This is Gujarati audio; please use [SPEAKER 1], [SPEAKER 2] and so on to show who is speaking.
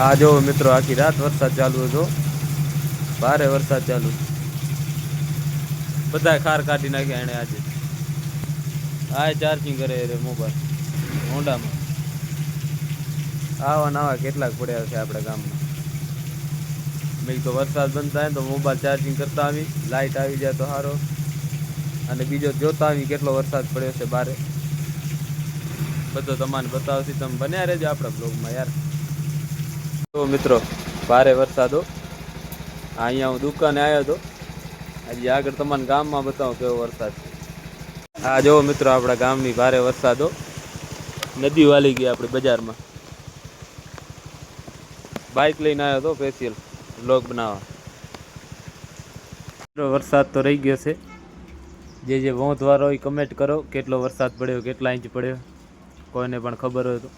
[SPEAKER 1] આ જો મિત્રો આખી રાત વરસાદ ચાલુ હતો, ભારે વરસાદ ચાલુ. બધા ખાર કાઢી નાખ્યા એને આજે. આ ચાર્જિંગ કરે રે મોબાઈલ હોન્ડામાં. આવા નવા કેટલાક પડ્યા છે આપડા ગામમાં. મેં તો વરસાદ બંધ થાય ને તો મોબાઈલ ચાર્જિંગ કરતા આવી, લાઈટ આવી જાય તો સારો. અને બીજો જોતા આવી કેટલો વરસાદ પડ્યો છે બારે. બધો તમાને બતાવશે, તમે બન્યા રેજો આપડા બ્લોગમાં યાર. તો મિત્રો ભારે વરસાદો અહીંયા હું દુકાને આવ્યો હતો. હજી આગળ તમારા ગામમાં બતાવો કેવો વરસાદ છે. હા જોવો મિત્રો આપણા ગામની ભારે વરસાદો, નદી વાલી ગઈ આપણી બજારમાં. બાઇક લઈને આવ્યો હતો સ્પેશિયલ બ્લોગ બનાવવા. વરસાદ તો રહી ગયો છે. જે વોંધવારો હોય કમેન્ટ કરો કેટલો વરસાદ પડ્યો, કેટલા ઇંચ પડ્યો, કોઈને પણ ખબર હોય તો.